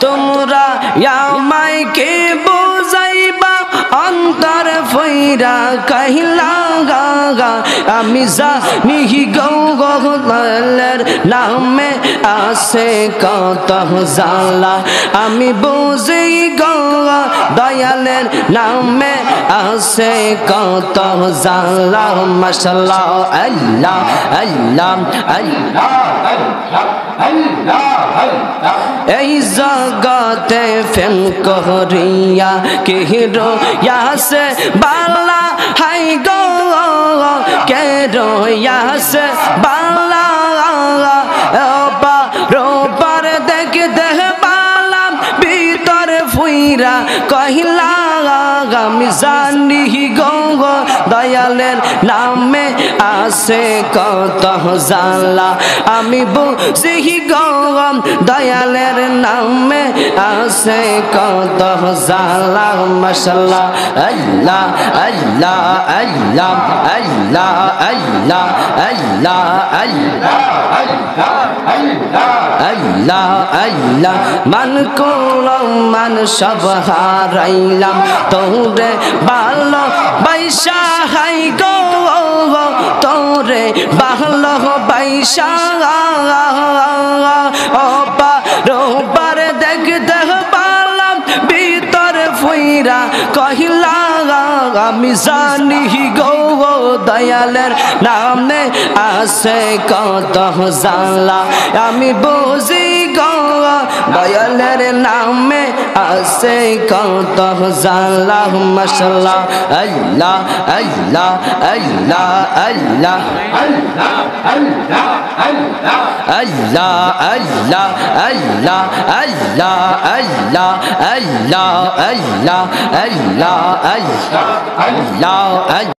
তোমরা আমায় কে বুঝাইবা অন্তর ফইরা কহিলা গা আমি জানি গৌগলের নামে আছে কত জালা আমি বুঝি দয়ালের নামে আছে কত জালা মাশাআল্লাহ আল্লাহ আল্লাহ আল্লাহ এই জগতে ফেম করিয়া কে রোয়াসে বালা হাই গো কে রোয়াসে বালা রোবার দেখে দেহ বালাম ভিতরে ফুইরা কহিলা আমি জানি গো দয়ালের নামে আছে কত জালা আমি বুঝি গো দয়ালের নামে আছে কত জালা মাশাআল্লাহ আল্লাহ আল্লাহ আল্লাহ আল্লাহ আল্লাহ আল্লাহ আল্লাহ আল্লাহ আল্লাহ মান করলাম মান সব হারাইলাম তোরে ভালো বাইশা হাই গো তোরে ভালো বাইশা রোবার দেখতে পারলাম ভিতরে ফুইরা কহিলা আমি জানি গো দয়ালের নামে আছে কত জালা আমি বুঝি গো দয়ালের নামে আছে কত জালা মাশাআল্লাহ আল্লাহ আল্লাহ আল্লাহ আল্লাহ আল্লাহ আল্লাহ আল্লাহ আল্লাহ আল্লাহ আল্লাহ আল্লাহ আল্লাহ আল্লাহ আল্লাহ আল্লাহ আল্লাহ